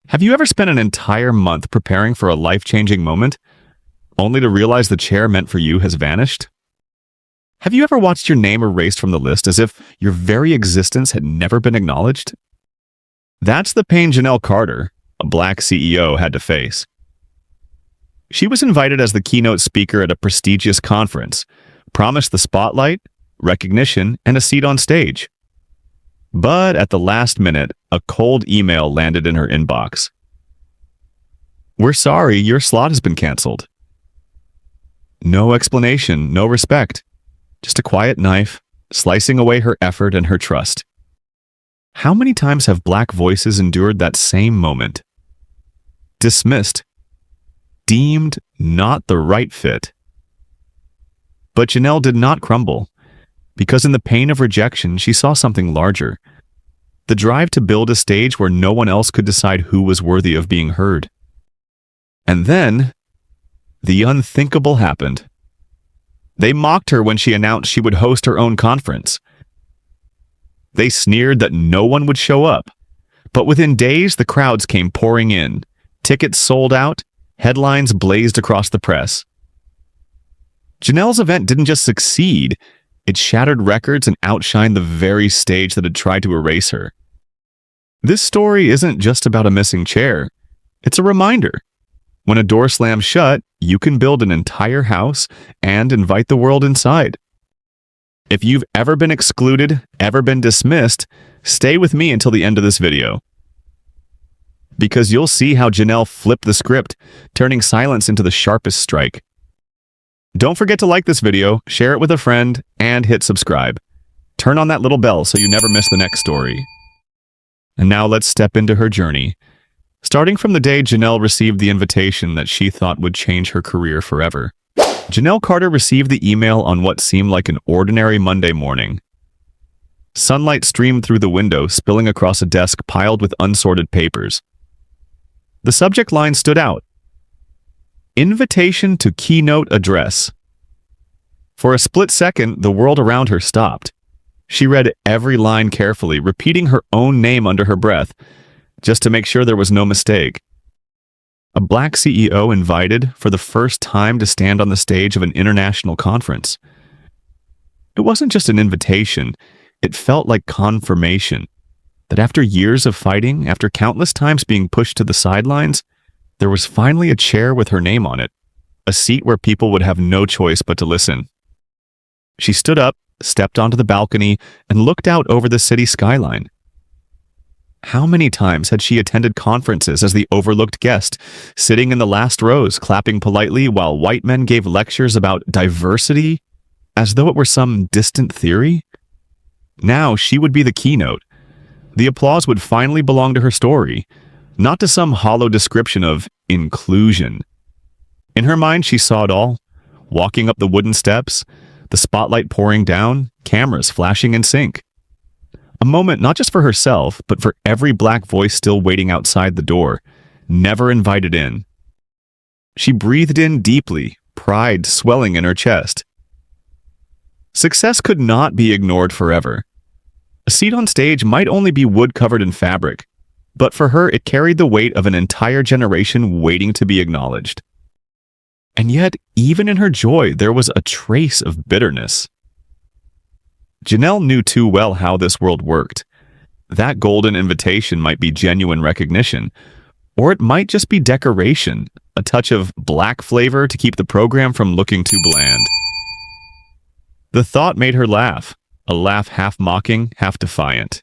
Have you ever spent an entire month preparing for a life-changing moment, only to realize the chair meant for you has vanished? Have you ever watched your name erased from the list as if your very existence had never been acknowledged? That's the pain Janelle Carter, a Black CEO, had to face. She was invited as the keynote speaker at a prestigious conference, promised the spotlight, recognition, and a seat on stage. But at the last minute, a cold email landed in her inbox. "We're sorry, your slot has been canceled." No explanation, no respect. Just a quiet knife, slicing away her effort and her trust. How many times have Black voices endured that same moment? Dismissed. Deemed not the right fit. But Janelle did not crumble, because in the pain of rejection, she saw something larger. The drive to build a stage where no one else could decide who was worthy of being heard. And then, the unthinkable happened. They mocked her when she announced she would host her own conference. They sneered that no one would show up, but within days the crowds came pouring in. Tickets sold out, headlines blazed across the press. Janelle's event didn't just succeed, it shattered records and outshined the very stage that had tried to erase her. This story isn't just about a missing chair, it's a reminder. When a door slams shut, you can build an entire house and invite the world inside. If you've ever been excluded, ever been dismissed, stay with me until the end of this video. Because you'll see how Janelle flipped the script, turning silence into the sharpest strike. Don't forget to like this video, share it with a friend, and hit subscribe. Turn on that little bell so you never miss the next story. And now let's step into her journey. Starting from the day Janelle received the invitation that she thought would change her career forever. Janelle Carter received the email on what seemed like an ordinary Monday morning. Sunlight streamed through the window, spilling across a desk piled with unsorted papers. The subject line stood out. Invitation to keynote address. For a split second, the world around her stopped. She read every line carefully, repeating her own name under her breath, just to make sure there was no mistake. A Black CEO invited for the first time to stand on the stage of an international conference. It wasn't just an invitation, it felt like confirmation that after years of fighting, after countless times being pushed to the sidelines, there was finally a chair with her name on it, a seat where people would have no choice but to listen. She stood up, stepped onto the balcony, and looked out over the city skyline. How many times had she attended conferences as the overlooked guest, sitting in the last rows, clapping politely while white men gave lectures about diversity, as though it were some distant theory? Now she would be the keynote. The applause would finally belong to her story, not to some hollow description of inclusion. In her mind, she saw it all, walking up the wooden steps, the spotlight pouring down, cameras flashing in sync. A moment not just for herself, but for every Black voice still waiting outside the door, never invited in. She breathed in deeply, pride swelling in her chest. Success could not be ignored forever. A seat on stage might only be wood covered in fabric, but for her it carried the weight of an entire generation waiting to be acknowledged. And yet, even in her joy, there was a trace of bitterness. Janelle knew too well how this world worked. That golden invitation might be genuine recognition, or it might just be decoration, a touch of Black flavor to keep the program from looking too bland. The thought made her laugh, a laugh half mocking, half defiant.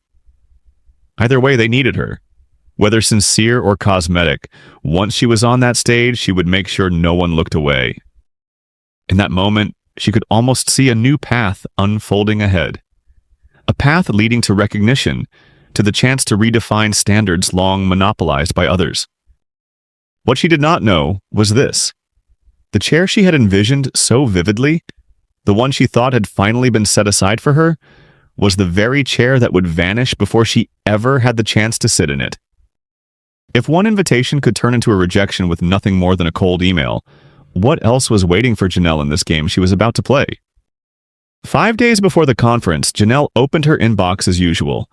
Either way, they needed her. Whether sincere or cosmetic, once she was on that stage, she would make sure no one looked away. In that moment, she could almost see a new path unfolding ahead. A path leading to recognition, to the chance to redefine standards long monopolized by others. What she did not know was this. The chair she had envisioned so vividly, the one she thought had finally been set aside for her, was the very chair that would vanish before she ever had the chance to sit in it. If one invitation could turn into a rejection with nothing more than a cold email, what else was waiting for Janelle in this game she was about to play? 5 days before the conference, Janelle opened her inbox as usual.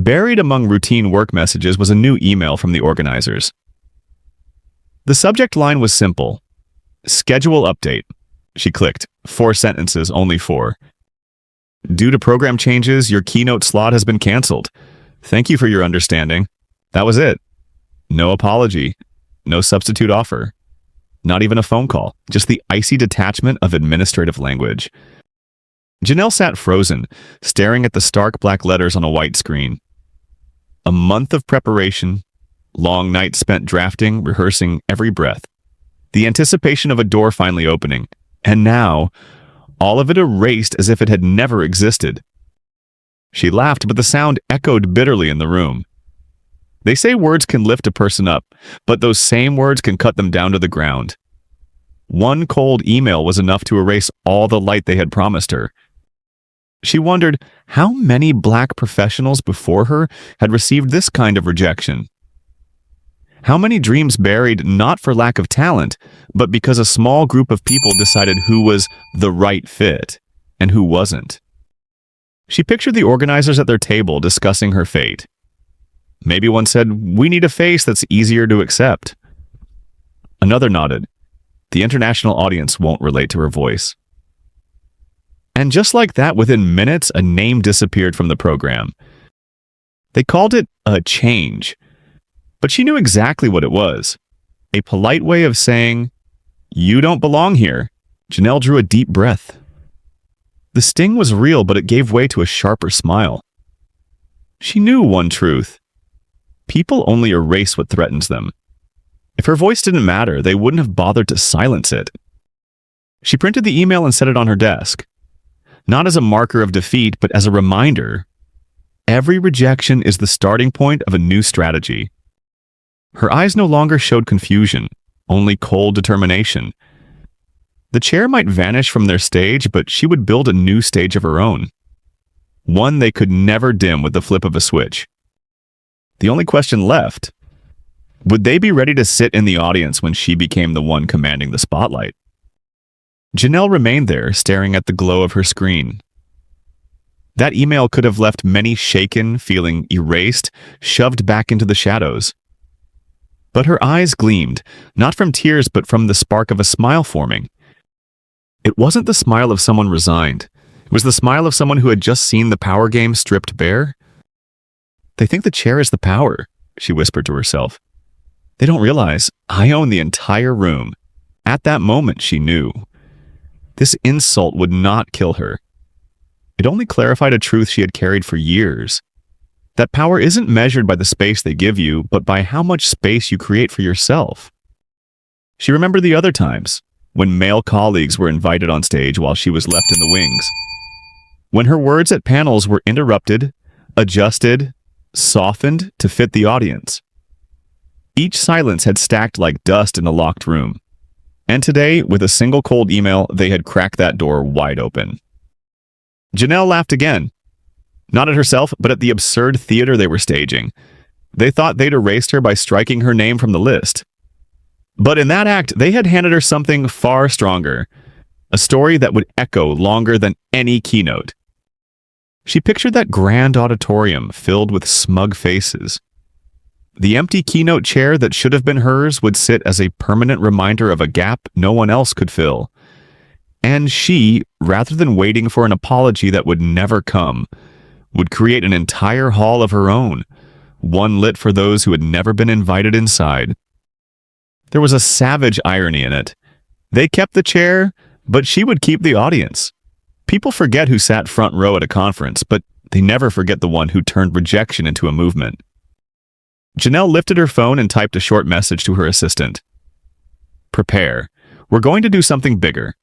Buried among routine work messages was a new email from the organizers. The subject line was simple. Schedule update. She clicked. 4 sentences, only 4. Due to program changes, your Keynote slot has been canceled. Thank you for your understanding. That was it. No apology. No substitute offer. Not even a phone call. Just the icy detachment of administrative language. Janelle sat frozen, staring at the stark black letters on a white screen. A month of preparation, long nights spent drafting, rehearsing every breath. The anticipation of a door finally opening. And now, all of it erased as if it had never existed. She laughed, but the sound echoed bitterly in the room. They say words can lift a person up, but those same words can cut them down to the ground. One cold email was enough to erase all the light they had promised her. She wondered how many black professionals before her had received this kind of rejection. How many dreams buried not for lack of talent, but because a small group of people decided who was the right fit and who wasn't. She pictured the organizers at their table discussing her fate. Maybe one said, "We need a face that's easier to accept." Another nodded. The international audience won't relate to her voice. And just like that, within minutes, a name disappeared from the program. They called it a change. But she knew exactly what it was. A polite way of saying, "You don't belong here." Janelle drew a deep breath. The sting was real, but it gave way to a sharper smile. She knew one truth. People only erase what threatens them. If her voice didn't matter, they wouldn't have bothered to silence it. She printed the email and set it on her desk. Not as a marker of defeat, but as a reminder. Every rejection is the starting point of a new strategy. Her eyes no longer showed confusion, only cold determination. The chair might vanish from their stage, but she would build a new stage of her own. One they could never dim with the flip of a switch. The only question left: would they be ready to sit in the audience when she became the one commanding the spotlight? Janelle remained there, staring at the glow of her screen. That email could have left many shaken, feeling erased, shoved back into the shadows. But her eyes gleamed, not from tears but from the spark of a smile forming. It wasn't the smile of someone resigned. It was the smile of someone who had just seen the power game stripped bare. "They think the chair is the power," she whispered to herself. "They don't realize I own the entire room." At that moment, she knew. This insult would not kill her. It only clarified a truth she had carried for years. That power isn't measured by the space they give you, but by how much space you create for yourself. She remembered the other times, when male colleagues were invited on stage while she was left in the wings. When her words at panels were interrupted, adjusted, softened to fit the audience. Each silence had stacked like dust in a locked room. And today, with a single cold email, they had cracked that door wide open. Janelle laughed again. Not at herself, but at the absurd theater they were staging. They thought they'd erased her by striking her name from the list. But in that act, they had handed her something far stronger. A story that would echo longer than any keynote. She pictured that grand auditorium filled with smug faces. The empty keynote chair that should have been hers would sit as a permanent reminder of a gap no one else could fill. And she, rather than waiting for an apology that would never come, would create an entire hall of her own, one lit for those who had never been invited inside. There was a savage irony in it. They kept the chair, but she would keep the audience. People forget who sat front row at a conference, but they never forget the one who turned rejection into a movement. Janelle lifted her phone and typed a short message to her assistant. "Prepare. We're going to do something bigger."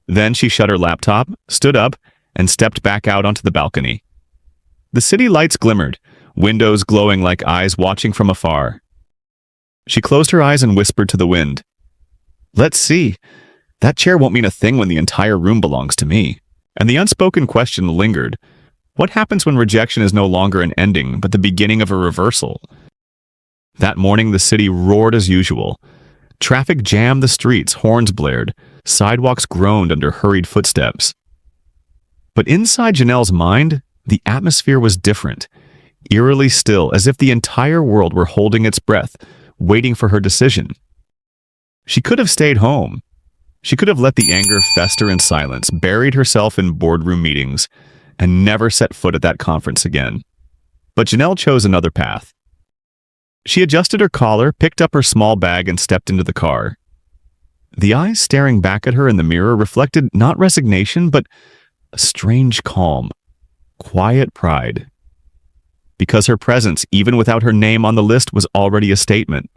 Then she shut her laptop, stood up, and stepped back out onto the balcony. The city lights glimmered, windows glowing like eyes watching from afar. She closed her eyes and whispered to the wind, "Let's see. That chair won't mean a thing when the entire room belongs to me." And the unspoken question lingered. What happens when rejection is no longer an ending, but the beginning of a reversal? That morning, the city roared as usual. Traffic jammed the streets, horns blared, sidewalks groaned under hurried footsteps. But inside Janelle's mind, the atmosphere was different. eerily still, as if the entire world were holding its breath, waiting for her decision. She could have stayed home. She could have let the anger fester in silence, buried herself in boardroom meetings, and never set foot at that conference again. But Janelle chose another path. She adjusted her collar, picked up her small bag, and stepped into the car. The eyes staring back at her in the mirror reflected not resignation, but a strange calm, quiet pride. Because her presence, even without her name on the list, was already a statement.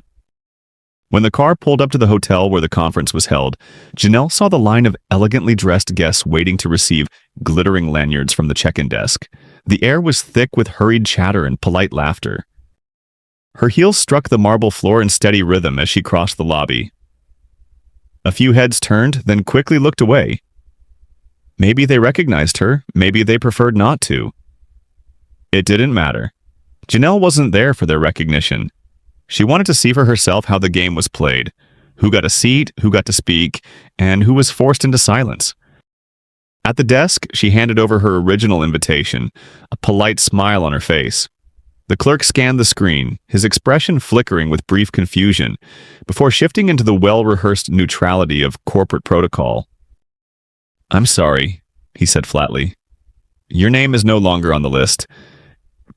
When the car pulled up to the hotel where the conference was held, Janelle saw the line of elegantly dressed guests waiting to receive glittering lanyards from the check-in desk. The air was thick with hurried chatter and polite laughter. Her heels struck the marble floor in steady rhythm as she crossed the lobby. A few heads turned, then quickly looked away. Maybe they recognized her, maybe they preferred not to. It didn't matter. Janelle wasn't there for their recognition. She wanted to see for herself how the game was played, who got a seat, who got to speak, and who was forced into silence. At the desk, she handed over her original invitation, a polite smile on her face. The clerk scanned the screen, his expression flickering with brief confusion, before shifting into the well-rehearsed neutrality of corporate protocol. "I'm sorry," he said flatly. "Your name is no longer on the list.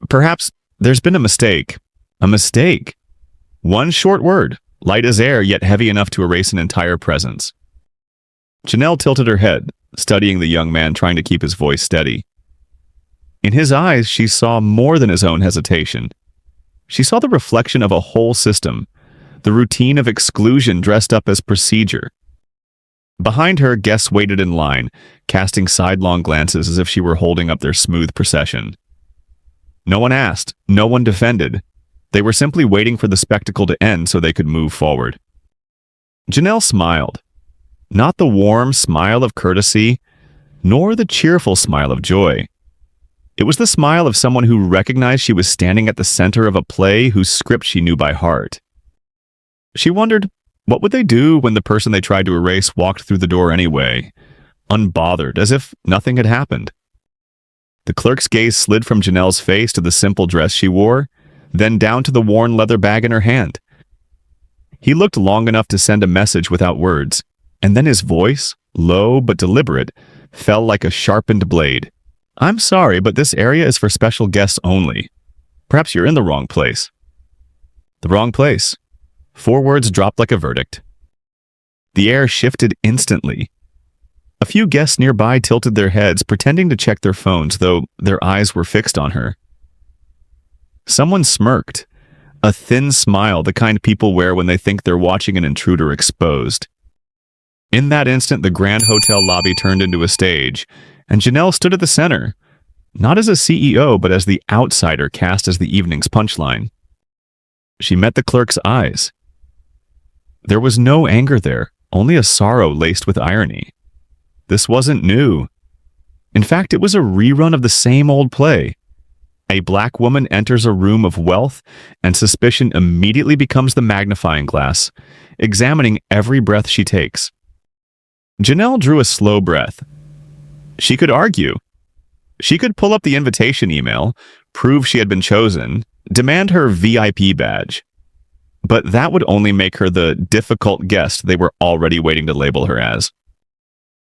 Perhaps there's been a mistake." A mistake? One short word, light as air yet heavy enough to erase an entire presence. Janelle tilted her head, studying the young man trying to keep his voice steady. In his eyes, she saw more than his own hesitation. She saw the reflection of a whole system, the routine of exclusion dressed up as procedure. Behind her, guests waited in line, casting sidelong glances as if she were holding up their smooth procession. No one asked, no one defended. They were simply waiting for the spectacle to end so they could move forward. Janelle smiled. Not the warm smile of courtesy, nor the cheerful smile of joy. It was the smile of someone who recognized she was standing at the center of a play whose script she knew by heart. She wondered, what would they do when the person they tried to erase walked through the door anyway, unbothered, as if nothing had happened? The clerk's gaze slid from Janelle's face to the simple dress she wore, then down to the worn leather bag in her hand. He looked long enough to send a message without words, and then his voice, low but deliberate, fell like a sharpened blade. "I'm sorry, but this area is for special guests only. Perhaps you're in the wrong place." The wrong place. 4 words dropped like a verdict. The air shifted instantly. A few guests nearby tilted their heads, pretending to check their phones, though their eyes were fixed on her. Someone smirked, a thin smile, the kind people wear when they think they're watching an intruder exposed. In that instant, the grand hotel lobby turned into a stage, and Janelle stood at the center, not as a CEO, but as the outsider cast as the evening's punchline. She met the clerk's eyes. There was no anger there, only a sorrow laced with irony. This wasn't new. In fact, it was a rerun of the same old play. A black woman enters a room of wealth, and suspicion immediately becomes the magnifying glass, examining every breath she takes. Janelle drew a slow breath. She could argue. She could pull up the invitation email, prove she had been chosen, demand her VIP badge. But that would only make her the difficult guest they were already waiting to label her as.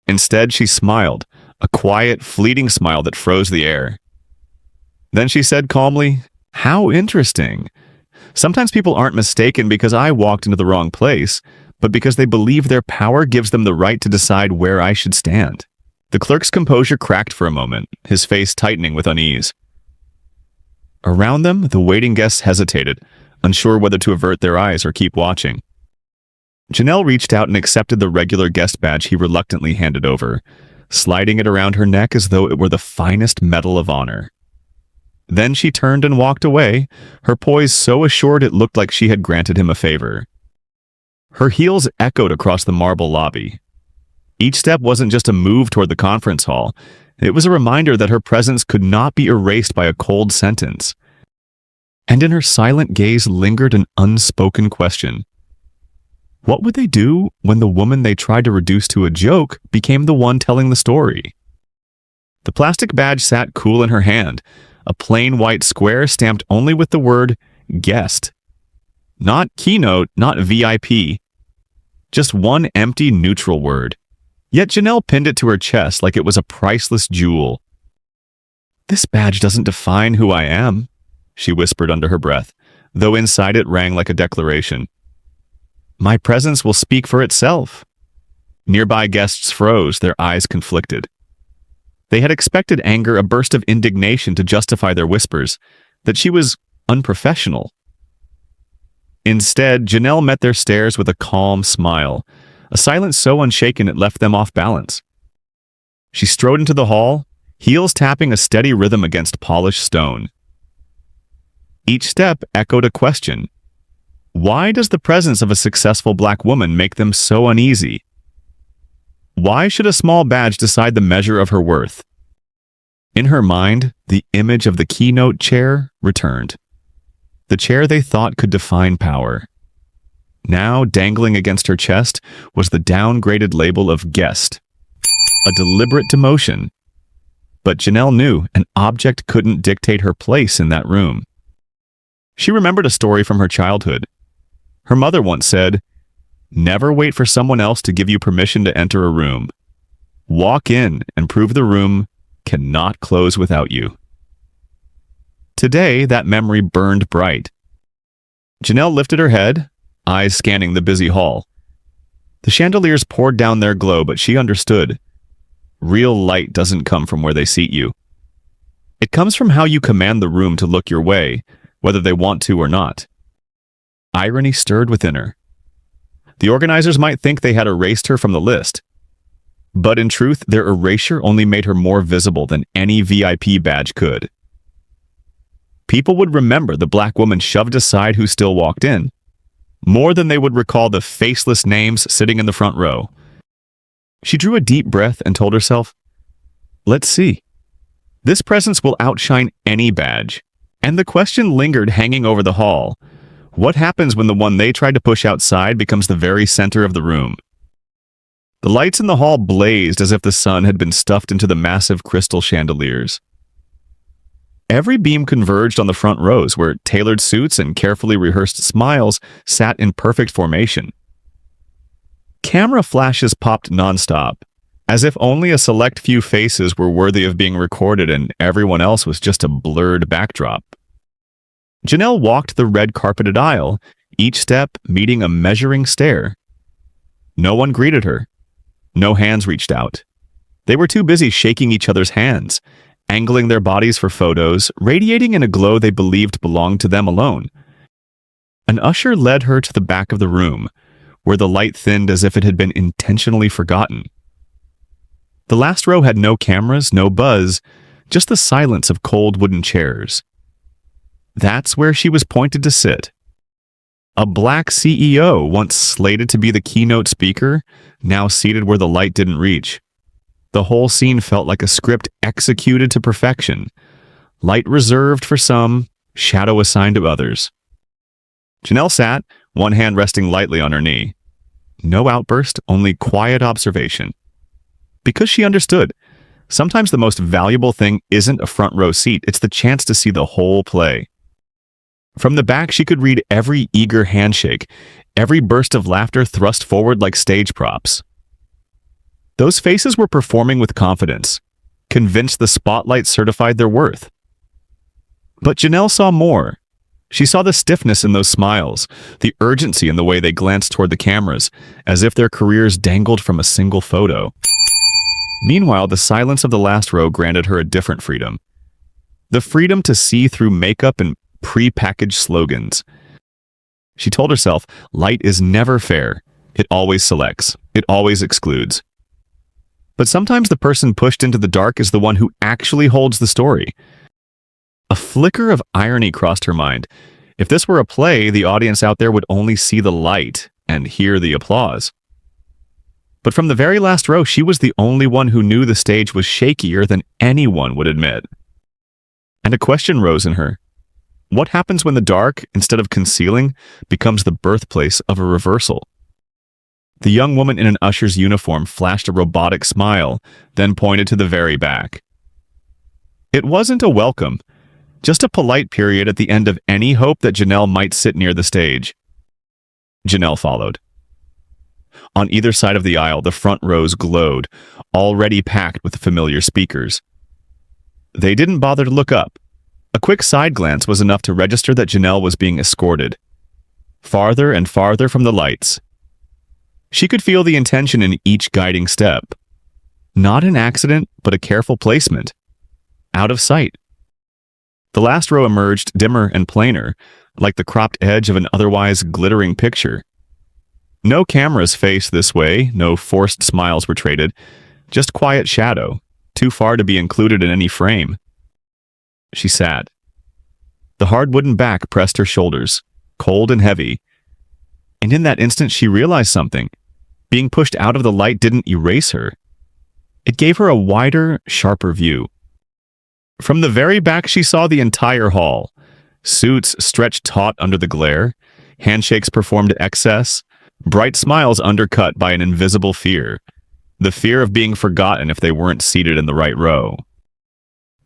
Instead, she smiled, a quiet, fleeting smile that froze the air. Then she said calmly, "How interesting. Sometimes people aren't mistaken because I walked into the wrong place, but because they believe their power gives them the right to decide where I should stand." The clerk's composure cracked for a moment, his face tightening with unease. Around them, the waiting guests hesitated, unsure whether to avert their eyes or keep watching. Janelle reached out and accepted the regular guest badge he reluctantly handed over, sliding it around her neck as though it were the finest medal of honor. Then she turned and walked away, her poise so assured it looked like she had granted him a favor. Her heels echoed across the marble lobby. Each step wasn't just a move toward the conference hall. It was a reminder that her presence could not be erased by a cold sentence. And in her silent gaze lingered an unspoken question. What would they do when the woman they tried to reduce to a joke became the one telling the story? The plastic badge sat cool in her hand, a plain white square stamped only with the word guest. Not keynote, not VIP. Just one empty neutral word. Yet Janelle pinned it to her chest like it was a priceless jewel. "This badge doesn't define who I am," she whispered under her breath, though inside it rang like a declaration. "My presence will speak for itself." Nearby guests froze, their eyes conflicted. They had expected anger, a burst of indignation to justify their whispers, that she was unprofessional. Instead, Janelle met their stares with a calm smile, a silence so unshaken it left them off balance. She strode into the hall, heels tapping a steady rhythm against polished stone. Each step echoed a question. Why does the presence of a successful black woman make them so uneasy? Why should a small badge decide the measure of her worth? In her mind, the image of the keynote chair returned. The chair they thought could define power. Now, dangling against her chest, was the downgraded label of guest. A deliberate demotion. But Janelle knew an object couldn't dictate her place in that room. She remembered a story from her childhood. Her mother once said, "Never wait for someone else to give you permission to enter a room. Walk in and prove the room cannot close without you." Today, that memory burned bright. Janelle lifted her head, eyes scanning the busy hall. The chandeliers poured down their glow, but she understood. Real light doesn't come from where they seat you. It comes from how you command the room to look your way, whether they want to or not. Irony stirred within her. The organizers might think they had erased her from the list, but in truth, their erasure only made her more visible than any VIP badge could. People would remember the black woman shoved aside who still walked in, more than they would recall the faceless names sitting in the front row. She drew a deep breath and told herself, "Let's see. This presence will outshine any badge." And the question lingered hanging over the hall. What happens when the one they tried to push outside becomes the very center of the room? The lights in the hall blazed as if the sun had been stuffed into the massive crystal chandeliers. Every beam converged on the front rows, where tailored suits and carefully rehearsed smiles sat in perfect formation. Camera flashes popped nonstop, as if only a select few faces were worthy of being recorded and everyone else was just a blurred backdrop. Janelle walked the red-carpeted aisle, each step meeting a measuring stare. No one greeted her. No hands reached out. They were too busy shaking each other's hands, angling their bodies for photos, radiating in a glow they believed belonged to them alone. An usher led her to the back of the room, where the light thinned as if it had been intentionally forgotten. The last row had no cameras, no buzz, just the silence of cold wooden chairs. That's where she was pointed to sit. A black CEO, once slated to be the keynote speaker, now seated where the light didn't reach. The whole scene felt like a script executed to perfection. Light reserved for some, shadow assigned to others. Janelle sat, one hand resting lightly on her knee. No outburst, only quiet observation. Because she understood, sometimes the most valuable thing isn't a front row seat, it's the chance to see the whole play. From the back, she could read every eager handshake, every burst of laughter thrust forward like stage props. Those faces were performing with confidence, convinced the spotlight certified their worth. But Janelle saw more. She saw the stiffness in those smiles, the urgency in the way they glanced toward the cameras, as if their careers dangled from a single photo. Meanwhile, the silence of the last row granted her a different freedom. The freedom to see through makeup and pre-packaged slogans. She told herself, light is never fair. It always selects. It always excludes. But sometimes the person pushed into the dark is the one who actually holds the story. A flicker of irony crossed her mind. If this were a play, the audience out there would only see the light and hear the applause. But from the very last row, she was the only one who knew the stage was shakier than anyone would admit. And a question rose in her. What happens when the dark, instead of concealing, becomes the birthplace of a reversal? The young woman in an usher's uniform flashed a robotic smile, then pointed to the very back. It wasn't a welcome, Just a polite period at the end of any hope that Janelle might sit near the stage. Janelle followed. On either side of the aisle, the front rows glowed, already packed with familiar speakers. They didn't bother to look up. A quick side glance was enough to register that Janelle was being escorted. Farther and farther from the lights. She could feel the intention in each guiding step. Not an accident, but a careful placement. Out of sight. The last row emerged dimmer and plainer, like the cropped edge of an otherwise glittering picture. No cameras faced this way, no forced smiles were traded, just quiet shadow, too far to be included in any frame. She sat. The hard wooden back pressed her shoulders, cold and heavy. And in that instant she realized something. Being pushed out of the light didn't erase her. It gave her a wider, sharper view. From the very back she saw the entire hall. Suits stretched taut under the glare, handshakes performed to excess, bright smiles undercut by an invisible fear. The fear of being forgotten if they weren't seated in the right row.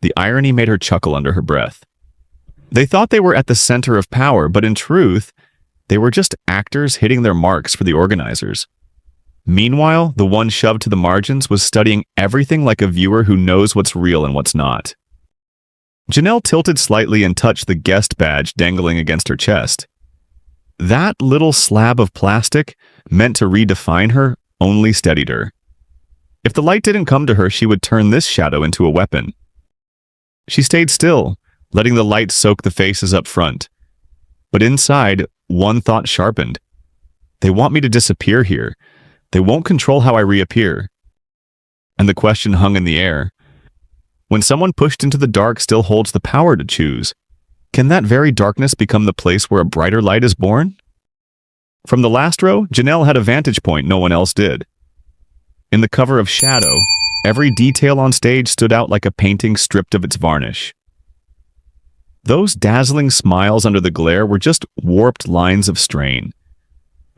The irony made her chuckle under her breath. They thought they were at the center of power, but in truth, they were just actors hitting their marks for the organizers. Meanwhile, the one shoved to the margins was studying everything like a viewer who knows what's real and what's not. Janelle tilted slightly and touched the guest badge dangling against her chest. That little slab of plastic, meant to redefine her, only steadied her. If the light didn't come to her, she would turn this shadow into a weapon. She stayed still, letting the light soak the faces up front. But inside, one thought sharpened. They want me to disappear here. They won't control how I reappear. And the question hung in the air. When someone pushed into the dark still holds the power to choose, can that very darkness become the place where a brighter light is born? From the last row, Janelle had a vantage point no one else did. In the cover of shadow, every detail on stage stood out like a painting stripped of its varnish. Those dazzling smiles under the glare were just warped lines of strain.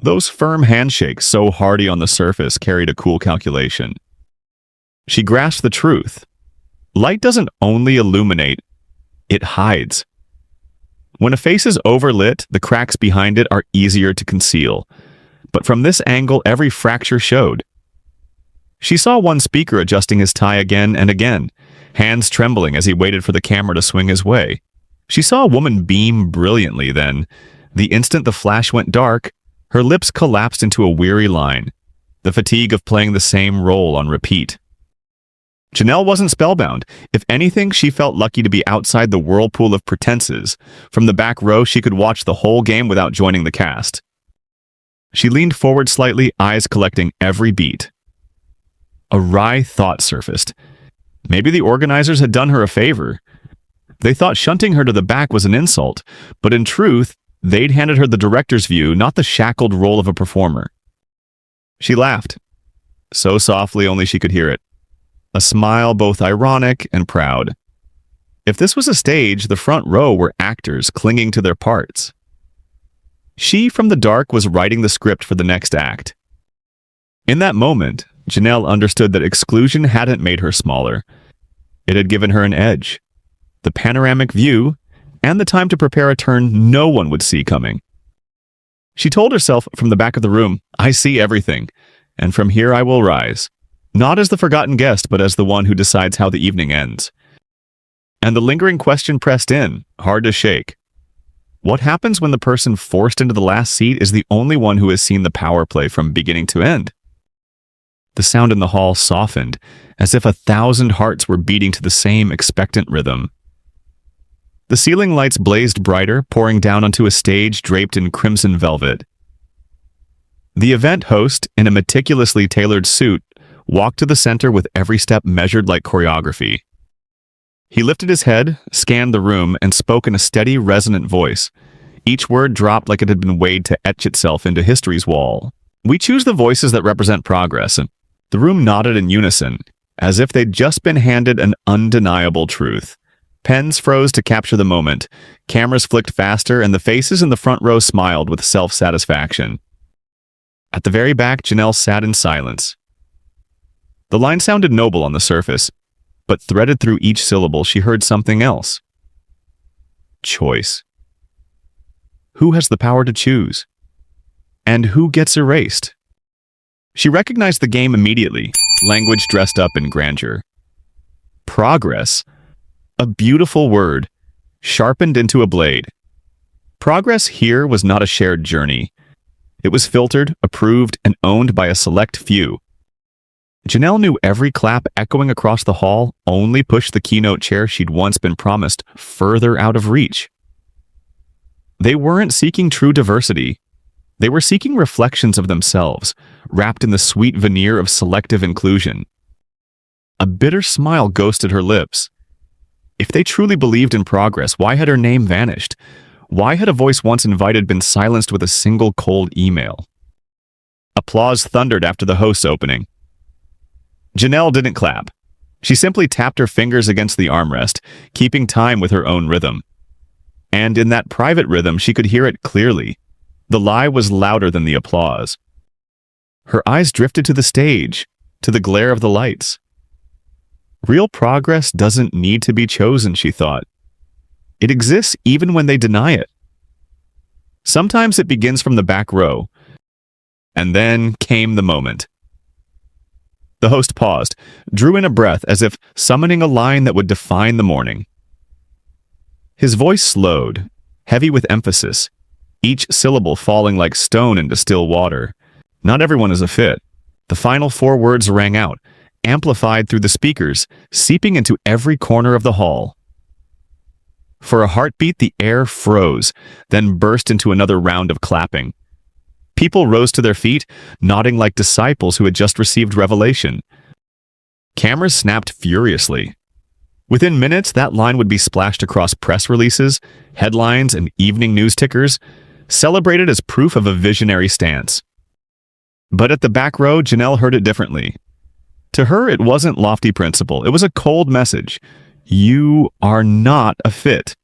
Those firm handshakes, so hearty on the surface, carried a cool calculation. She grasped the truth. Light doesn't only illuminate, it hides. When a face is overlit, the cracks behind it are easier to conceal. But from this angle, every fracture showed. She saw one speaker adjusting his tie again and again, hands trembling as he waited for the camera to swing his way. She saw a woman beam brilliantly then. The instant the flash went dark, her lips collapsed into a weary line, the fatigue of playing the same role on repeat. Janelle wasn't spellbound. If anything, she felt lucky to be outside the whirlpool of pretenses. From the back row, she could watch the whole game without joining the cast. She leaned forward slightly, eyes collecting every beat. A wry thought surfaced. Maybe the organizers had done her a favor. They thought shunting her to the back was an insult, but in truth, they'd handed her the director's view, not the shackled role of a performer. She laughed, so softly only she could hear it. A smile both ironic and proud. If this was a stage, the front row were actors clinging to their parts. She, from the dark, was writing the script for the next act. In that moment, Janelle understood that exclusion hadn't made her smaller. It had given her an edge. The panoramic view, and the time to prepare a turn no one would see coming. She told herself from the back of the room, I see everything, and from here I will rise. Not as the forgotten guest, but as the one who decides how the evening ends. And the lingering question pressed in, hard to shake. What happens when the person forced into the last seat is the only one who has seen the power play from beginning to end? The sound in the hall softened, as if 1,000 hearts were beating to the same expectant rhythm. The ceiling lights blazed brighter, pouring down onto a stage draped in crimson velvet. The event host, in a meticulously tailored suit, walked to the center with every step measured like choreography. He lifted his head, scanned the room, and spoke in a steady, resonant voice. Each word dropped like it had been weighed to etch itself into history's wall. We choose the voices that represent progress, and the room nodded in unison, as if they'd just been handed an undeniable truth. Pens froze to capture the moment, cameras flicked faster, and the faces in the front row smiled with self-satisfaction. At the very back, Janelle sat in silence. The line sounded noble on the surface, but threaded through each syllable she heard something else. choice. Who has the power to choose? And who gets erased? She recognized the game immediately, language dressed up in grandeur. Progress, a beautiful word, sharpened into a blade. Progress here was not a shared journey. It was filtered, approved, and owned by a select few. Janelle knew every clap echoing across the hall only pushed the keynote chair she'd once been promised further out of reach. They weren't seeking true diversity. They were seeking reflections of themselves, wrapped in the sweet veneer of selective inclusion. A bitter smile ghosted her lips. If they truly believed in progress, why had her name vanished? Why had a voice once invited been silenced with a single cold email? Applause thundered after the host's opening. Janelle didn't clap. She simply tapped her fingers against the armrest, keeping time with her own rhythm. And in that private rhythm, she could hear it clearly. The lie was louder than the applause. Her eyes drifted to the stage, to the glare of the lights. Real progress doesn't need to be chosen, she thought. It exists even when they deny it. Sometimes it begins from the back row. And then came the moment. The host paused, drew in a breath as if summoning a line that would define the morning. His voice slowed, heavy with emphasis, each syllable falling like stone into still water. Not everyone is a fit. The final 4 words rang out, amplified through the speakers, seeping into every corner of the hall. For a heartbeat, the air froze, then burst into another round of clapping. People rose to their feet, nodding like disciples who had just received revelation. Cameras snapped furiously. Within minutes, that line would be splashed across press releases, headlines, and evening news tickers, celebrated as proof of a visionary stance. But at the back row, Janelle heard it differently. To her, it wasn't lofty principle. It was a cold message. You are not a fit.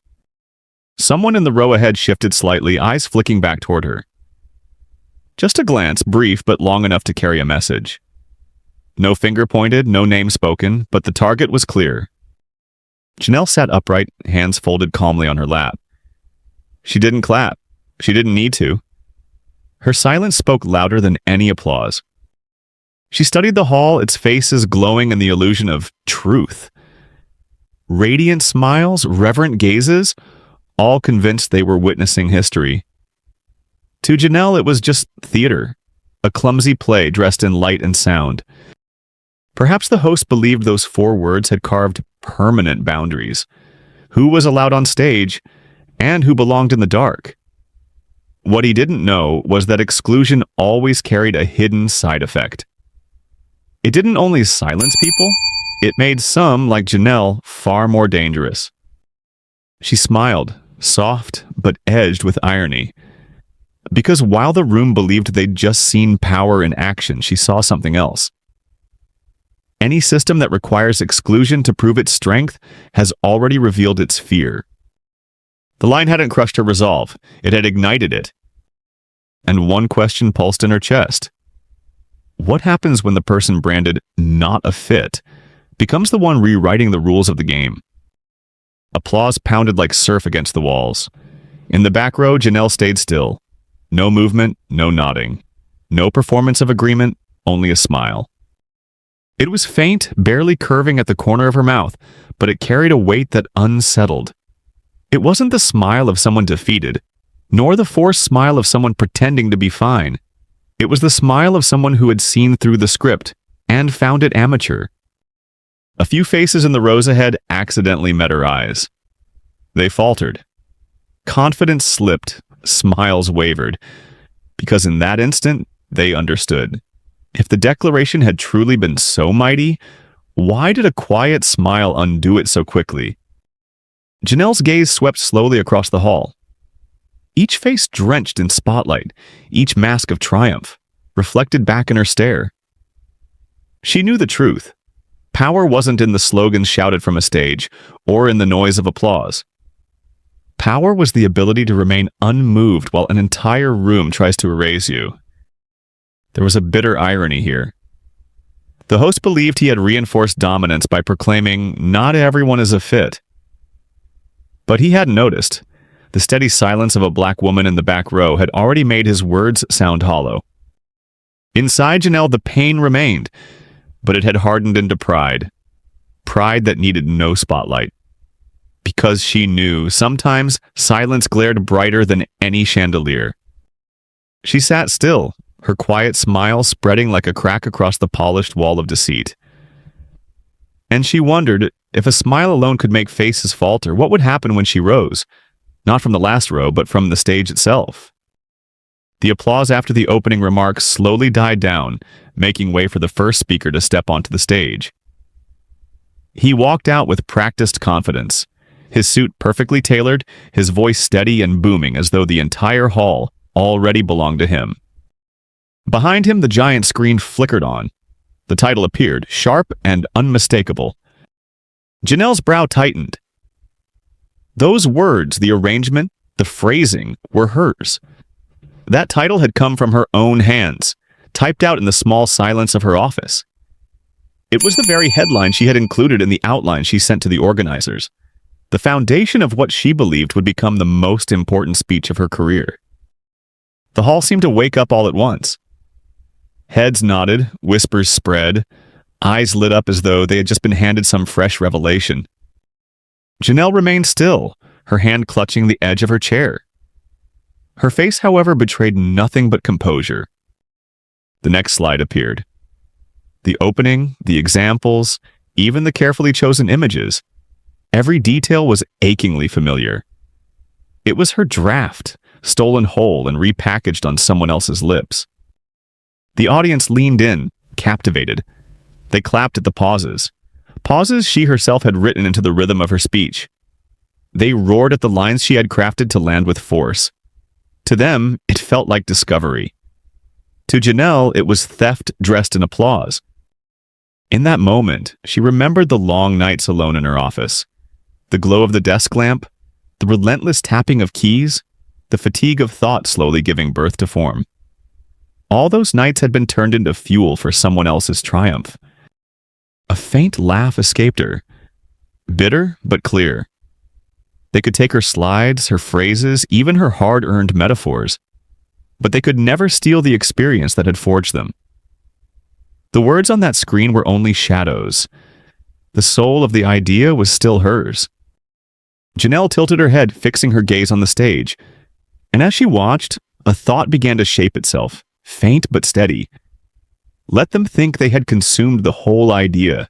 Someone in the row ahead shifted slightly, eyes flicking back toward her. Just a glance, brief but long enough to carry a message. No finger pointed, no name spoken, but the target was clear. Janelle sat upright, hands folded calmly on her lap. She didn't clap. She didn't need to. Her silence spoke louder than any applause. She studied the hall, its faces glowing in the illusion of truth. Radiant smiles, reverent gazes, all convinced they were witnessing history. To Janelle, it was just theater, a clumsy play dressed in light and sound. Perhaps the host believed those 4 words had carved permanent boundaries. Who was allowed on stage, and who belonged in the dark? What he didn't know was that exclusion always carried a hidden side effect. It didn't only silence people, it made some, like Janelle, far more dangerous. She smiled, soft but edged with irony. Because while the room believed they'd just seen power in action, she saw something else. Any system that requires exclusion to prove its strength has already revealed its fear. The line hadn't crushed her resolve, it had ignited it. And one question pulsed in her chest. What happens when the person branded not a fit becomes the one rewriting the rules of the game? Applause pounded like surf against the walls. In the back row, Janelle stayed still. No movement, no nodding. No performance of agreement, only a smile. It was faint, barely curving at the corner of her mouth, but it carried a weight that unsettled. It wasn't the smile of someone defeated, nor the forced smile of someone pretending to be fine. It was the smile of someone who had seen through the script and found it amateur. A few faces in the rows ahead accidentally met her eyes. They faltered. Confidence slipped, smiles wavered, because in that instant, they understood. If the declaration had truly been so mighty, why did a quiet smile undo it so quickly? Janelle's gaze swept slowly across the hall. Each face drenched in spotlight, each mask of triumph, reflected back in her stare. She knew the truth. Power wasn't in the slogans shouted from a stage, or in the noise of applause. Power was the ability to remain unmoved while an entire room tries to erase you. There was a bitter irony here. The host believed he had reinforced dominance by proclaiming, "Not everyone is a fit." But he hadn't noticed. The steady silence of a black woman in the back row had already made his words sound hollow. Inside Janelle, the pain remained, but it had hardened into pride. Pride that needed no spotlight. Because she knew sometimes silence glared brighter than any chandelier. She sat still, her quiet smile spreading like a crack across the polished wall of deceit. And she wondered, if a smile alone could make faces falter, what would happen when she rose? Not from the last row, but from the stage itself. The applause after the opening remarks slowly died down, making way for the first speaker to step onto the stage. He walked out with practiced confidence, his suit perfectly tailored, his voice steady and booming as though the entire hall already belonged to him. Behind him, the giant screen flickered on. The title appeared, sharp and unmistakable. Janelle's brow tightened. Those words, the arrangement, the phrasing, were hers. That title had come from her own hands, typed out in the small silence of her office. It was the very headline she had included in the outline she sent to the organizers, the foundation of what she believed would become the most important speech of her career. The hall seemed to wake up all at once. Heads nodded, whispers spread, eyes lit up as though they had just been handed some fresh revelation. Janelle remained still, her hand clutching the edge of her chair. Her face, however, betrayed nothing but composure. The next slide appeared. The opening, the examples, even the carefully chosen images. Every detail was achingly familiar. It was her draft, stolen whole and repackaged on someone else's lips. The audience leaned in, captivated. They clapped at the pauses. Pauses she herself had written into the rhythm of her speech. They roared at the lines she had crafted to land with force. To them, it felt like discovery. To Janelle, it was theft dressed in applause. In that moment, she remembered the long nights alone in her office. The glow of the desk lamp, the relentless tapping of keys, the fatigue of thought slowly giving birth to form. All those nights had been turned into fuel for someone else's triumph. A faint laugh escaped her, bitter but clear. They could take her slides, her phrases, even her hard-earned metaphors, but they could never steal the experience that had forged them. The words on that screen were only shadows. The soul of the idea was still hers. Janelle tilted her head, fixing her gaze on the stage, and as she watched, a thought began to shape itself, faint but steady. Let them think they had consumed the whole idea.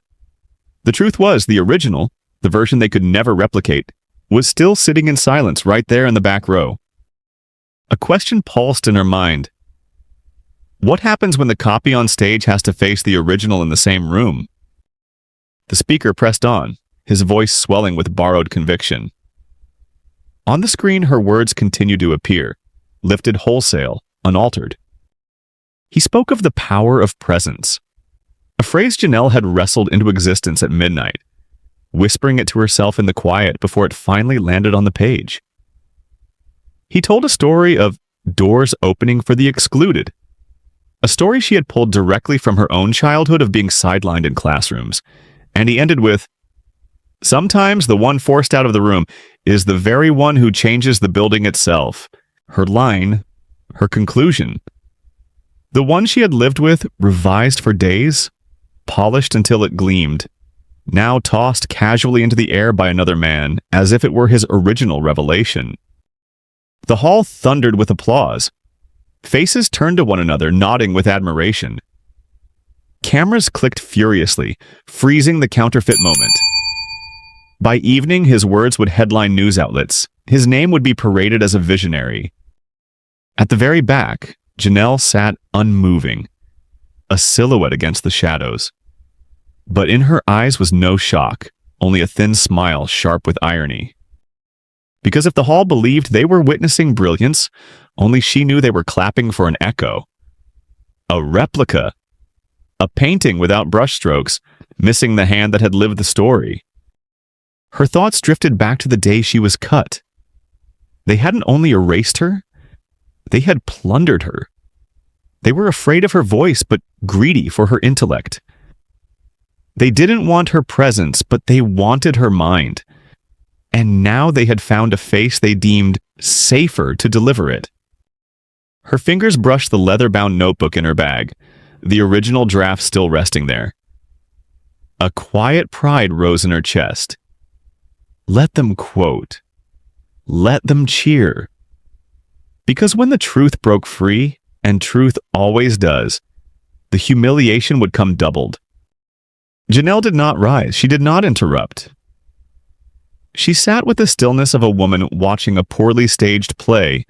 The truth was, the original, the version they could never replicate, was still sitting in silence right there in the back row. A question pulsed in her mind. What happens when the copy on stage has to face the original in the same room? The speaker pressed on, his voice swelling with borrowed conviction. On the screen, her words continued to appear, lifted wholesale, unaltered. He spoke of the power of presence, a phrase Janelle had wrestled into existence at midnight, whispering it to herself in the quiet before it finally landed on the page. He told a story of doors opening for the excluded, a story she had pulled directly from her own childhood of being sidelined in classrooms, and he ended with, "Sometimes the one forced out of the room is the very one who changes the building itself." Her line, her conclusion. The one she had lived with, revised for days, polished until it gleamed, now tossed casually into the air by another man, as if it were his original revelation. The hall thundered with applause. Faces turned to one another, nodding with admiration. Cameras clicked furiously, freezing the counterfeit moment. By evening, his words would headline news outlets. His name would be paraded as a visionary. At the very back, Janelle sat unmoving, a silhouette against the shadows. But in her eyes was no shock, only a thin smile sharp with irony. Because if the hall believed they were witnessing brilliance, only she knew they were clapping for an echo. A replica. A painting without brushstrokes, missing the hand that had lived the story. Her thoughts drifted back to the day she was cut. They hadn't only erased her, they had plundered her. They were afraid of her voice, but greedy for her intellect. They didn't want her presence, but they wanted her mind. And now they had found a face they deemed safer to deliver it. Her fingers brushed the leather-bound notebook in her bag, the original draft still resting there. A quiet pride rose in her chest. Let them quote. Let them cheer. Because when the truth broke free, and truth always does, the humiliation would come doubled. Janelle did not rise. She did not interrupt. She sat with the stillness of a woman watching a poorly staged play.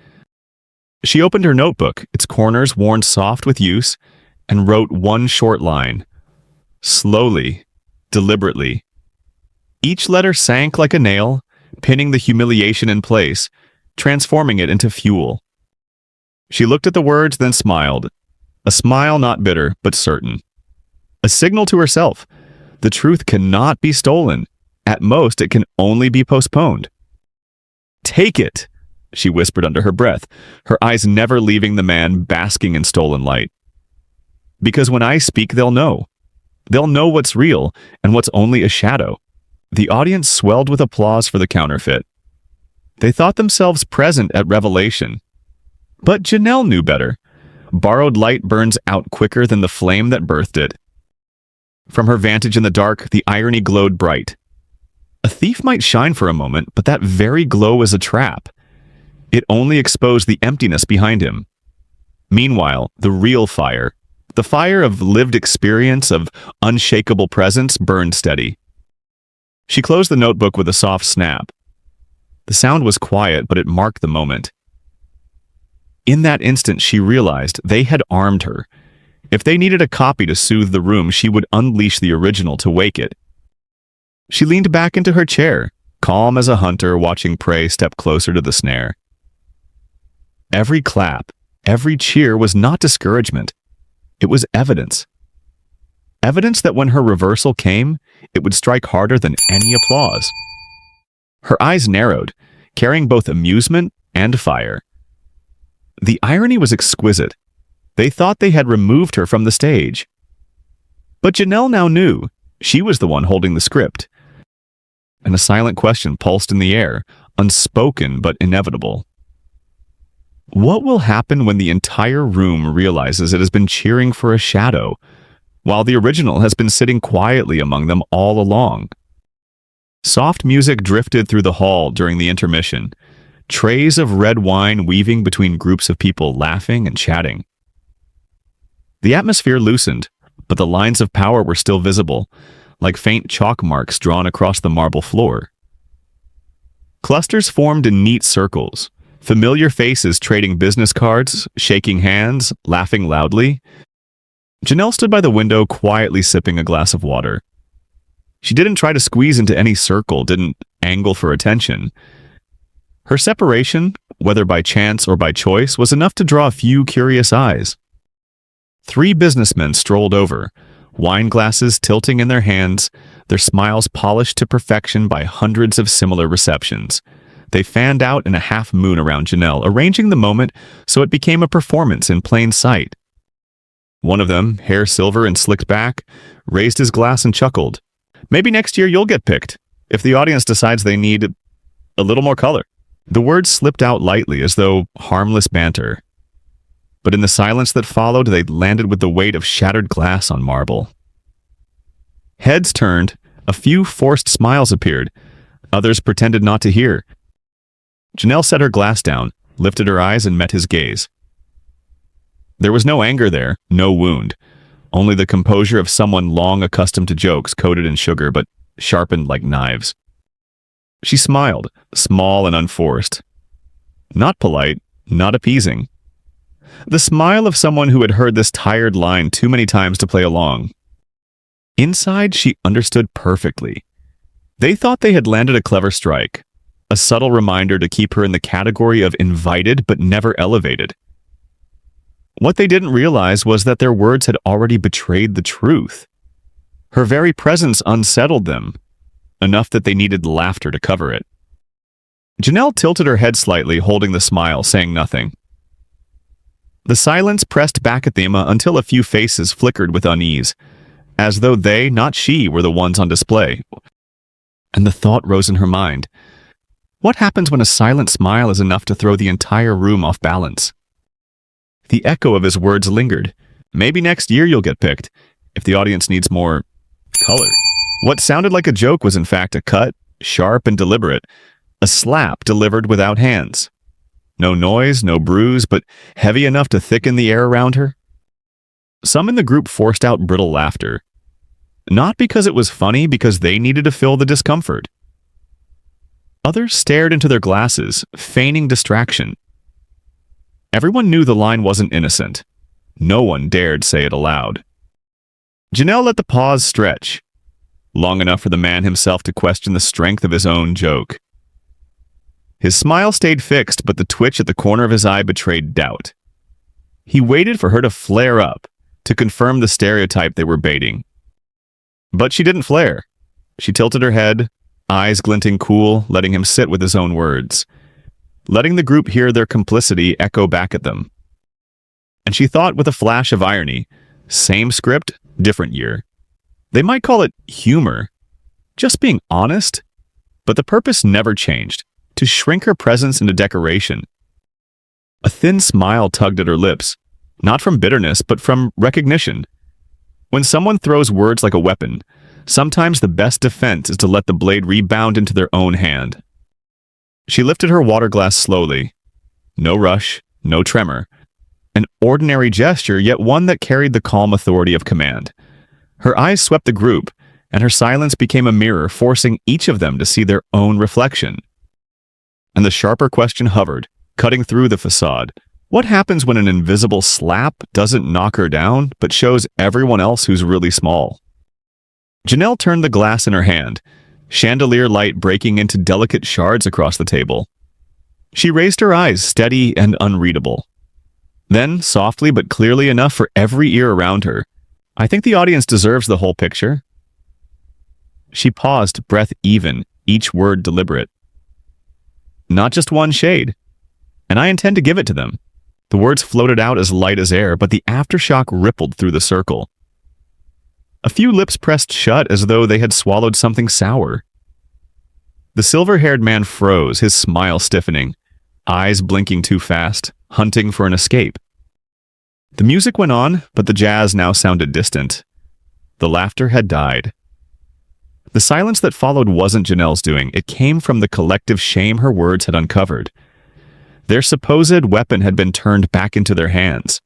She opened her notebook, its corners worn soft with use, and wrote one short line. Slowly, deliberately. Each letter sank like a nail, pinning the humiliation in place, transforming it into fuel. She looked at the words, then smiled. A smile not bitter, but certain. A signal to herself. The truth cannot be stolen. At most, it can only be postponed. Take it, she whispered under her breath, her eyes never leaving the man basking in stolen light. Because when I speak, they'll know. They'll know what's real and what's only a shadow. The audience swelled with applause for the counterfeit. They thought themselves present at revelation. But Janelle knew better. Borrowed light burns out quicker than the flame that birthed it. From her vantage in the dark, the irony glowed bright. A thief might shine for a moment, but that very glow was a trap. It only exposed the emptiness behind him. Meanwhile, the real fire, the fire of lived experience, of unshakable presence, burned steady. She closed the notebook with a soft snap. The sound was quiet, but it marked the moment. In that instant, she realized they had armed her. If they needed a copy to soothe the room, she would unleash the original to wake it. She leaned back into her chair, calm as a hunter watching prey step closer to the snare. Every clap, every cheer was not discouragement. It was evidence. Evidence that when her reversal came, it would strike harder than any applause. Her eyes narrowed, carrying both amusement and fire. The irony was exquisite. They thought they had removed her from the stage. But Janelle now knew she was the one holding the script. And a silent question pulsed in the air, unspoken but inevitable. What will happen when the entire room realizes it has been cheering for a shadow, while the original has been sitting quietly among them all along? Soft music drifted through the hall during the intermission, trays of red wine weaving between groups of people laughing and chatting. The atmosphere loosened, but the lines of power were still visible, like faint chalk marks drawn across the marble floor. Clusters formed in neat circles, familiar faces trading business cards, shaking hands, laughing loudly. Janelle stood by the window quietly sipping a glass of water. She didn't try to squeeze into any circle, didn't angle for attention. Her separation, whether by chance or by choice, was enough to draw a few curious eyes. 3 businessmen strolled over, wine glasses tilting in their hands, their smiles polished to perfection by hundreds of similar receptions. They fanned out in a half moon around Janelle, arranging the moment so it became a performance in plain sight. One of them, hair silver and slicked back, raised his glass and chuckled. Maybe next year you'll get picked, if the audience decides they need a little more color. The words slipped out lightly as though harmless banter. But in the silence that followed, they landed with the weight of shattered glass on marble. Heads turned, a few forced smiles appeared, others pretended not to hear. Janelle set her glass down, lifted her eyes and met his gaze. There was no anger there, no wound, only the composure of someone long accustomed to jokes coated in sugar but sharpened like knives. She smiled, small and unforced. Not polite, not appeasing. The smile of someone who had heard this tired line too many times to play along. Inside, she understood perfectly. They thought they had landed a clever strike, a subtle reminder to keep her in the category of invited but never elevated. What they didn't realize was that their words had already betrayed the truth. Her very presence unsettled them, enough that they needed laughter to cover it. Janelle tilted her head slightly, holding the smile, saying nothing. The silence pressed back at them until a few faces flickered with unease, as though they, not she, were the ones on display. And the thought rose in her mind. What happens when a silent smile is enough to throw the entire room off balance? The echo of his words lingered. Maybe next year you'll get picked, if the audience needs more color. What sounded like a joke was in fact a cut, sharp and deliberate, a slap delivered without hands. No noise, no bruise, but heavy enough to thicken the air around her. Some in the group forced out brittle laughter. Not because it was funny, because they needed to fill the discomfort. Others stared into their glasses, feigning distraction. Everyone knew the line wasn't innocent. No one dared say it aloud. Janelle let the pause stretch, long enough for the man himself to question the strength of his own joke. His smile stayed fixed, but the twitch at the corner of his eye betrayed doubt. He waited for her to flare up, to confirm the stereotype they were baiting. But she didn't flare. She tilted her head, eyes glinting cool, letting him sit with his own words, letting the group hear their complicity echo back at them. And she thought with a flash of irony, same script, different year. They might call it humor, just being honest, but the purpose never changed, to shrink her presence into decoration. A thin smile tugged at her lips, not from bitterness, but from recognition. When someone throws words like a weapon, sometimes the best defense is to let the blade rebound into their own hand. She lifted her water glass slowly. No rush, no tremor. An ordinary gesture, yet one that carried the calm authority of command. Her eyes swept the group, and her silence became a mirror, forcing each of them to see their own reflection. And the sharper question hovered, cutting through the facade. What happens when an invisible slap doesn't knock her down, but shows everyone else who's really small? Janelle turned the glass in her hand, chandelier light breaking into delicate shards across the table. She raised her eyes, steady and unreadable. Then, softly but clearly enough for every ear around her, "I think the audience deserves the whole picture." She paused, breath even, each word deliberate. "Not just one shade. And I intend to give it to them." The words floated out as light as air, but the aftershock rippled through the circle. A few lips pressed shut as though they had swallowed something sour. The silver-haired man froze, his smile stiffening, eyes blinking too fast, hunting for an escape. The music went on, but the jazz now sounded distant. The laughter had died. The silence that followed wasn't Janelle's doing. It came from the collective shame her words had uncovered. Their supposed weapon had been turned back into their hands.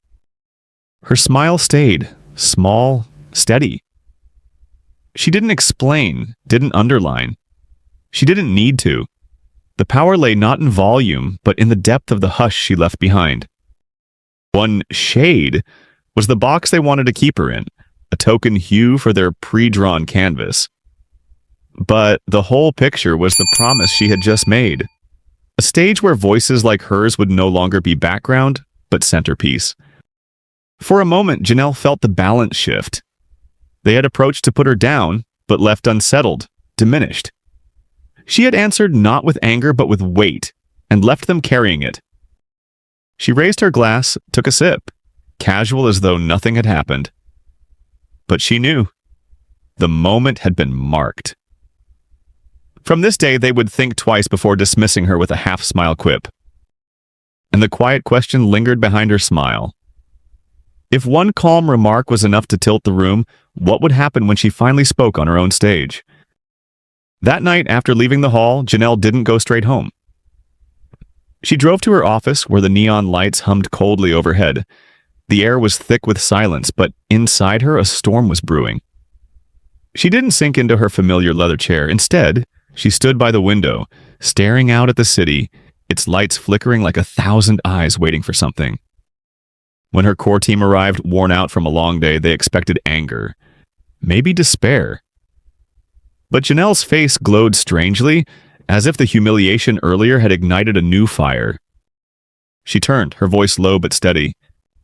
Her smile stayed, small, steady. She didn't explain, didn't underline. She didn't need to. The power lay not in volume, but in the depth of the hush she left behind. One shade was the box they wanted to keep her in, a token hue for their pre-drawn canvas. But the whole picture was the promise she had just made. A stage where voices like hers would no longer be background, but centerpiece. For a moment, Janelle felt the balance shift. They had approached to put her down, but left unsettled, diminished. She had answered not with anger, but with weight, and left them carrying it. She raised her glass, took a sip, casual as though nothing had happened. But she knew. The moment had been marked. From this day, they would think twice before dismissing her with a half-smile quip. And the quiet question lingered behind her smile. If one calm remark was enough to tilt the room, what would happen when she finally spoke on her own stage? That night, after leaving the hall, Janelle didn't go straight home. She drove to her office, where the neon lights hummed coldly overhead. The air was thick with silence, but inside her a storm was brewing. She didn't sink into her familiar leather chair. Instead, she stood by the window, staring out at the city, its lights flickering like 1,000 eyes waiting for something. When her core team arrived, worn out from a long day, they expected anger, maybe despair. But Janelle's face glowed strangely, as if the humiliation earlier had ignited a new fire. She turned, her voice low but steady.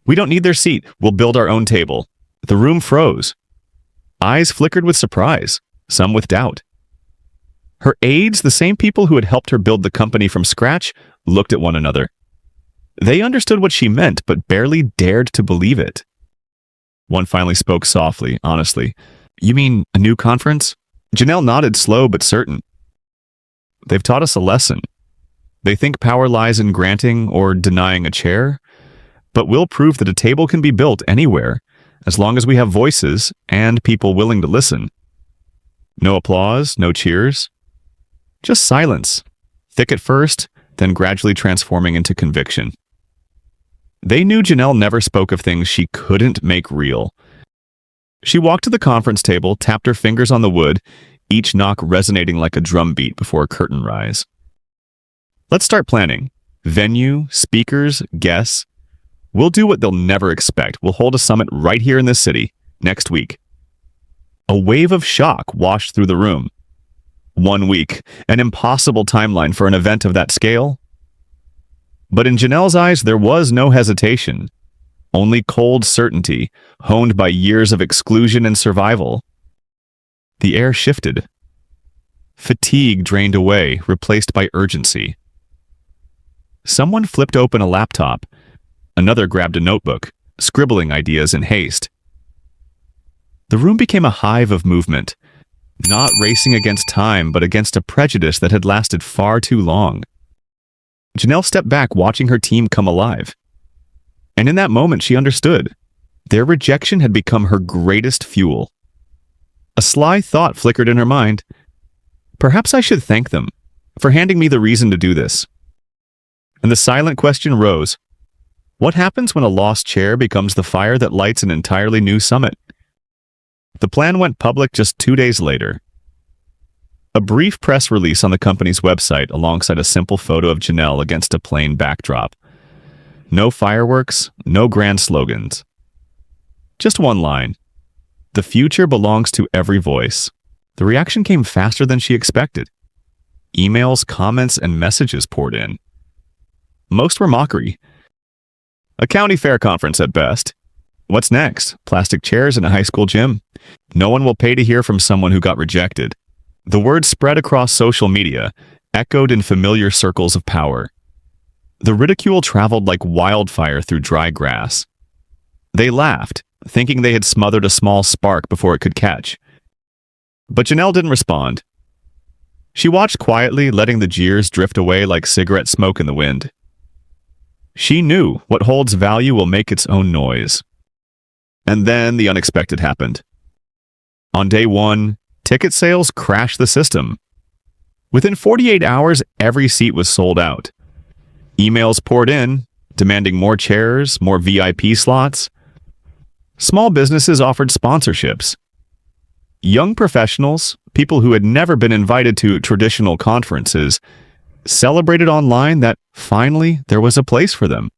"We don't need their seat. We'll build our own table." The room froze. Eyes flickered with surprise, some with doubt. Her aides, the same people who had helped her build the company from scratch, looked at one another. They understood what she meant, but barely dared to believe it. One finally spoke softly, honestly. "You mean a new conference?" Janelle nodded, slow but certain. "They've taught us a lesson. They think power lies in granting or denying a chair, but we'll prove that a table can be built anywhere, as long as we have voices and people willing to listen. No applause, no cheers. Just silence, thick at first, then gradually transforming into conviction. They knew Janelle never spoke of things she couldn't make real. She walked to the conference table, tapped her fingers on the wood, each knock resonating like a drum beat before a curtain rise. Let's start planning. Venue, speakers, guests. We'll do what they'll never expect. We'll hold a summit right here in this city, next week. A wave of shock washed through the room. 1 week, an impossible timeline for an event of that scale. But in Janelle's eyes, there was no hesitation, only cold certainty, honed by years of exclusion and survival. The air shifted. Fatigue drained away, replaced by urgency. Someone flipped open a laptop. Another grabbed a notebook, scribbling ideas in haste. The room became a hive of movement, not racing against time, but against a prejudice that had lasted far too long. Janelle stepped back, watching her team come alive. And in that moment, she understood. Their rejection had become her greatest fuel. A sly thought flickered in her mind. Perhaps I should thank them for handing me the reason to do this. And the silent question rose. What happens when a lost chair becomes the fire that lights an entirely new summit? The plan went public just 2 days later. A brief press release on the company's website alongside a simple photo of Janelle against a plain backdrop. No fireworks, no grand slogans. Just one line. The future belongs to every voice. The reaction came faster than she expected. Emails, comments, and messages poured in. Most were mockery. A county fair conference at best. What's next? Plastic chairs in a high school gym? No one will pay to hear from someone who got rejected. The word spread across social media, echoed in familiar circles of power. The ridicule traveled like wildfire through dry grass. They laughed, thinking they had smothered a small spark before it could catch. But Janelle didn't respond. She watched quietly, letting the jeers drift away like cigarette smoke in the wind. She knew what holds value will make its own noise. And then the unexpected happened. On day 1, ticket sales crashed the system. Within 48 hours, every seat was sold out. Emails poured in, demanding more chairs, more VIP slots. Small businesses offered sponsorships. Young professionals, people who had never been invited to traditional conferences, celebrated online that finally there was a place for them.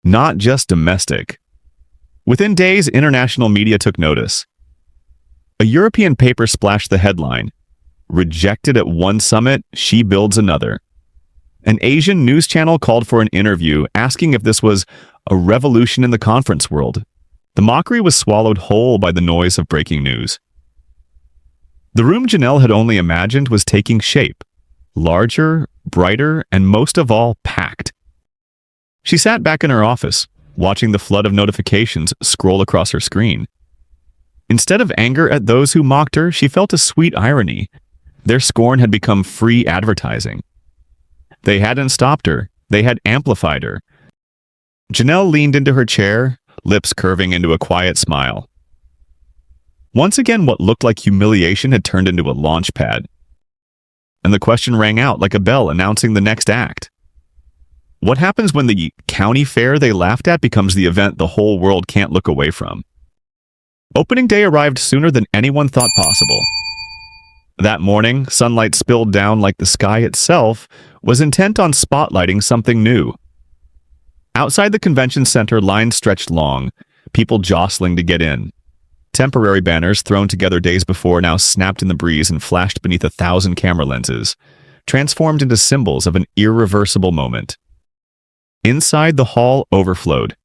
Not just domestic. Within days, international media took notice. A European paper splashed the headline, "Rejected at one summit, she builds another." An Asian news channel called for an interview, asking if this was a revolution in the conference world. The mockery was swallowed whole by the noise of breaking news. The room Janelle had only imagined was taking shape, larger, brighter, and most of all, packed. She sat back in her office, watching the flood of notifications scroll across her screen. Instead of anger at those who mocked her, she felt a sweet irony. Their scorn had become free advertising. They hadn't stopped her, they had amplified her. Janelle leaned into her chair, lips curving into a quiet smile. Once again, what looked like humiliation had turned into a launch pad. And the question rang out like a bell announcing the next act. What happens when the county fair they laughed at becomes the event the whole world can't look away from? Opening day arrived sooner than anyone thought possible. That morning, sunlight spilled down like the sky itself was intent on spotlighting something new. Outside the convention center, lines stretched long, people jostling to get in. Temporary banners thrown together days before now snapped in the breeze and flashed beneath 1,000 camera lenses, transformed into symbols of an irreversible moment. Inside, the hall overflowed.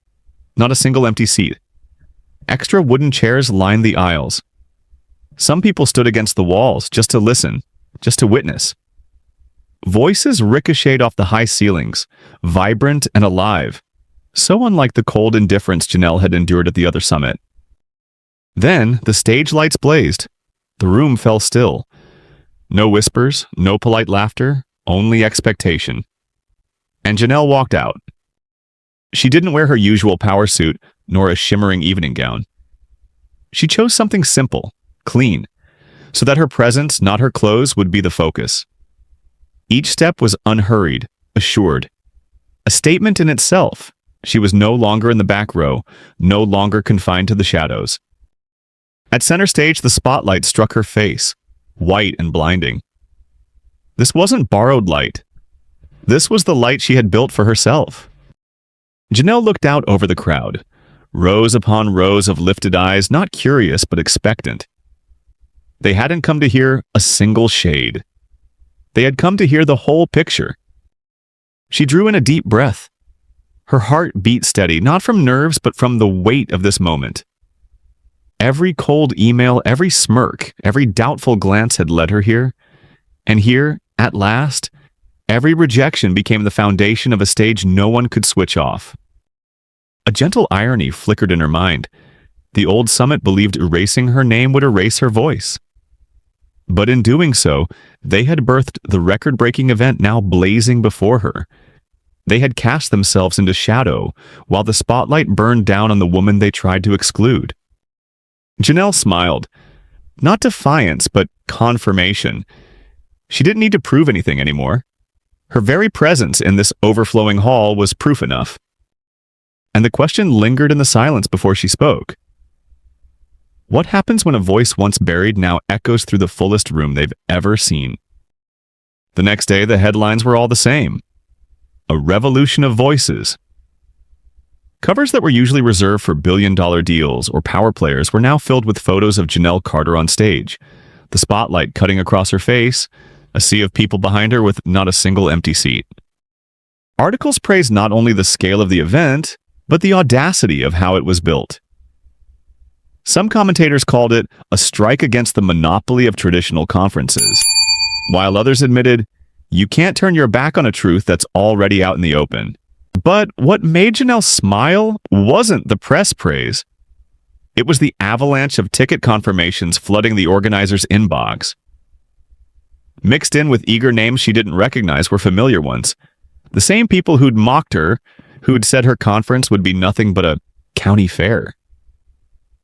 Not a single empty seat. Extra wooden chairs lined the aisles. Some people stood against the walls just to listen, just to witness. Voices ricocheted off the high ceilings, vibrant and alive, so unlike the cold indifference Janelle had endured at the other summit. Then the stage lights blazed. The room fell still. No whispers, no polite laughter, only expectation. and Janelle walked out. She didn't wear her usual power suit, nor a shimmering evening gown. She chose something simple, clean, so that her presence, not her clothes, would be the focus. Each step was unhurried, assured. A statement in itself. She was no longer in the back row, no longer confined to the shadows. At center stage, the spotlight struck her face, white and blinding. This wasn't borrowed light. This was the light she had built for herself. Janelle looked out over the crowd, rows upon rows of lifted eyes, not curious but expectant. They hadn't come to hear a single shade. They had come to hear the whole picture. She drew in a deep breath. Her heart beat steady, not from nerves but from the weight of this moment. Every cold email, every smirk, every doubtful glance had led her here. And here, at last, every rejection became the foundation of a stage no one could switch off. A gentle irony flickered in her mind. The old summit believed erasing her name would erase her voice. But in doing so, they had birthed the record-breaking event now blazing before her. They had cast themselves into shadow, while the spotlight burned down on the woman they tried to exclude. Janelle smiled. Not defiance, but confirmation. She didn't need to prove anything anymore. Her very presence in this overflowing hall was proof enough. And the question lingered in the silence before she spoke. What happens when a voice once buried now echoes through the fullest room they've ever seen? The next day, the headlines were all the same. A revolution of voices. Covers that were usually reserved for billion-dollar deals or power players were now filled with photos of Janelle Carter on stage, the spotlight cutting across her face, a sea of people behind her with not a single empty seat. Articles praised not only the scale of the event, but the audacity of how it was built. Some commentators called it a strike against the monopoly of traditional conferences, while others admitted, you can't turn your back on a truth that's already out in the open. But what made Janelle smile wasn't the press praise. It was the avalanche of ticket confirmations flooding the organizers' inbox. Mixed in with eager names she didn't recognize were familiar ones. The same people who'd mocked her, who'd said her conference would be nothing but a county fair.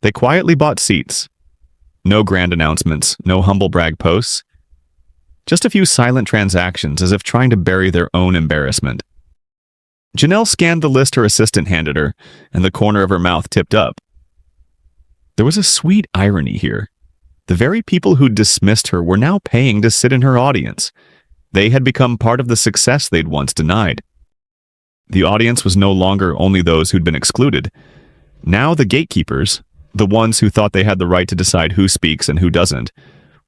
They quietly bought seats. No grand announcements, no humble brag posts. Just a few silent transactions as if trying to bury their own embarrassment. Janelle scanned the list her assistant handed her, and the corner of her mouth tipped up. There was a sweet irony here. The very people who'd dismissed her were now paying to sit in her audience. They had become part of the success they'd once denied. The audience was no longer only those who'd been excluded. Now the gatekeepers, the ones who thought they had the right to decide who speaks and who doesn't,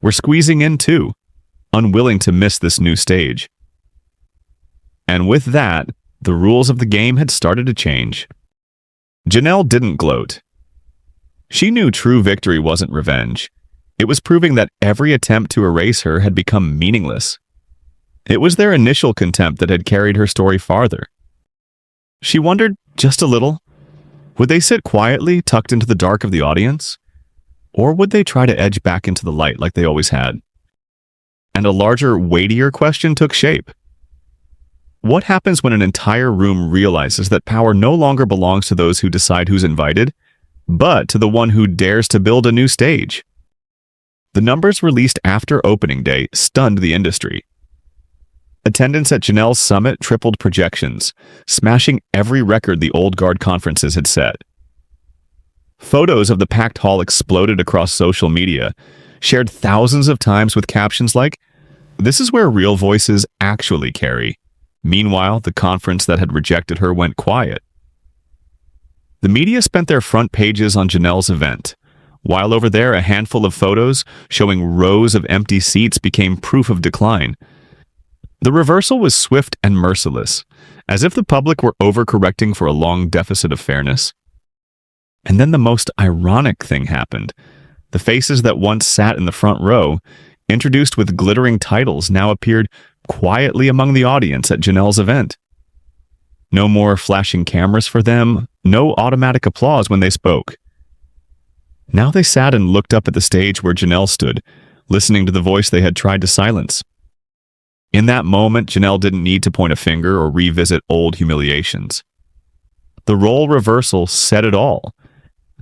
were squeezing in too, unwilling to miss this new stage. And with that, the rules of the game had started to change. Janelle didn't gloat. She knew true victory wasn't revenge. It was proving that every attempt to erase her had become meaningless. It was their initial contempt that had carried her story farther. She wondered, just a little, would they sit quietly, tucked into the dark of the audience? Or would they try to edge back into the light like they always had? And a larger, weightier question took shape. What happens when an entire room realizes that power no longer belongs to those who decide who's invited, but to the one who dares to build a new stage? The numbers released after opening day stunned the industry. Attendance at Janelle's summit tripled projections, smashing every record the old guard conferences had set. Photos of the packed hall exploded across social media, shared thousands of times with captions like, "This is where real voices actually carry." Meanwhile, the conference that had rejected her went quiet. The media spent their front pages on Janelle's event, while over there a handful of photos showing rows of empty seats became proof of decline. The reversal was swift and merciless, as if the public were overcorrecting for a long deficit of fairness. And then the most ironic thing happened. The faces that once sat in the front row, introduced with glittering titles, now appeared quietly among the audience at Janelle's event. No more flashing cameras for them, no automatic applause when they spoke. Now they sat and looked up at the stage where Janelle stood, listening to the voice they had tried to silence. In that moment, Janelle didn't need to point a finger or revisit old humiliations. The role reversal said it all.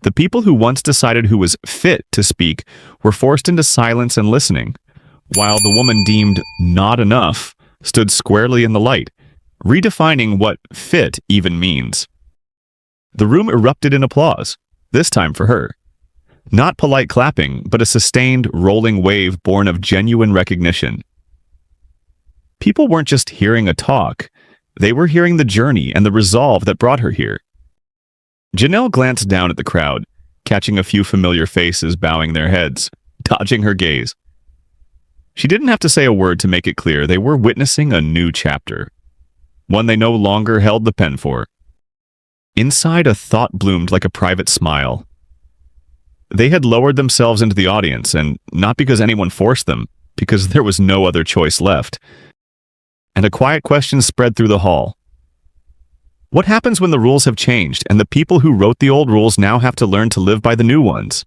The people who once decided who was fit to speak were forced into silence and listening, while the woman deemed not enough stood squarely in the light, redefining what fit even means. The room erupted in applause, this time for her. Not polite clapping, but a sustained, rolling wave born of genuine recognition. People weren't just hearing a talk, they were hearing the journey and the resolve that brought her here. Janelle glanced down at the crowd, catching a few familiar faces bowing their heads, dodging her gaze. She didn't have to say a word to make it clear they were witnessing a new chapter, one they no longer held the pen for. Inside, a thought bloomed like a private smile. They had lowered themselves into the audience, and not because anyone forced them, because there was no other choice left. And a quiet question spread through the hall. What happens when the rules have changed, and the people who wrote the old rules now have to learn to live by the new ones?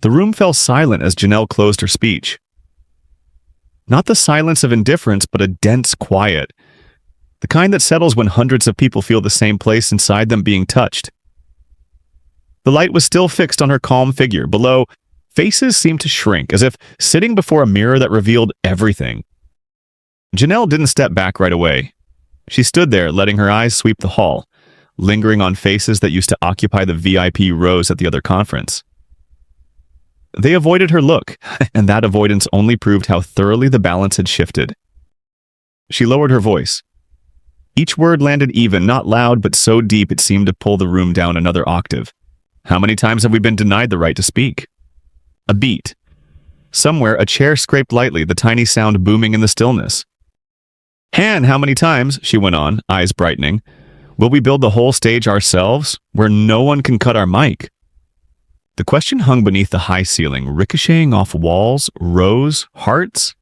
The room fell silent as Janelle closed her speech. Not the silence of indifference, but a dense quiet. The kind that settles when hundreds of people feel the same place inside them being touched. The light was still fixed on her calm figure. Below, faces seemed to shrink, as if sitting before a mirror that revealed everything. Janelle didn't step back right away. She stood there, letting her eyes sweep the hall, lingering on faces that used to occupy the VIP rows at the other conference. They avoided her look, and that avoidance only proved how thoroughly the balance had shifted. She lowered her voice. Each word landed even, not loud, but so deep it seemed to pull the room down another octave. How many times have we been denied the right to speak? A beat. Somewhere, a chair scraped lightly, the tiny sound booming in the stillness. "Han, how many times," she went on, eyes brightening, "will we build the whole stage ourselves, where no one can cut our mic?" The question hung beneath the high ceiling, ricocheting off walls, rows, hearts.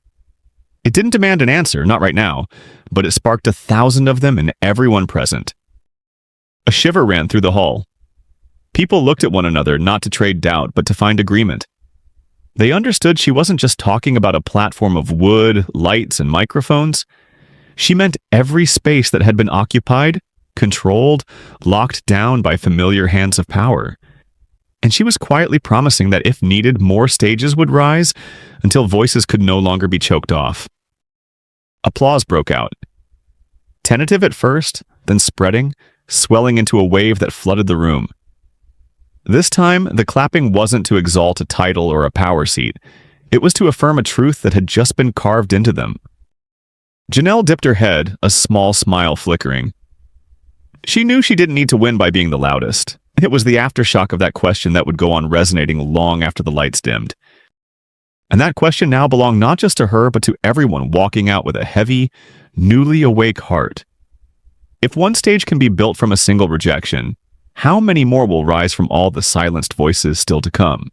It didn't demand an answer, not right now, but it sparked 1,000 of them in everyone present. A shiver ran through the hall. People looked at one another, not to trade doubt, but to find agreement. They understood she wasn't just talking about a platform of wood, lights, and microphones. She meant every space that had been occupied, controlled, locked down by familiar hands of power. And she was quietly promising that if needed, more stages would rise until voices could no longer be choked off. Applause broke out. Tentative at first, then spreading, swelling into a wave that flooded the room. This time, the clapping wasn't to exalt a title or a power seat. It was to affirm a truth that had just been carved into them. Janelle dipped her head, a small smile flickering. She knew she didn't need to win by being the loudest. It was the aftershock of that question that would go on resonating long after the lights dimmed. And that question now belonged not just to her, but to everyone walking out with a heavy, newly awake heart. If one stage can be built from a single rejection, how many more will rise from all the silenced voices still to come?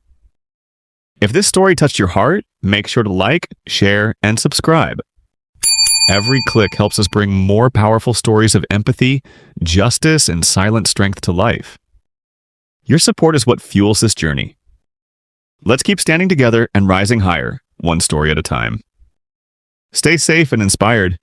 If this story touched your heart, make sure to like, share, and subscribe. Every click helps us bring more powerful stories of empathy, justice, and silent strength to life. Your support is what fuels this journey. Let's keep standing together and rising higher, one story at a time. Stay safe and inspired.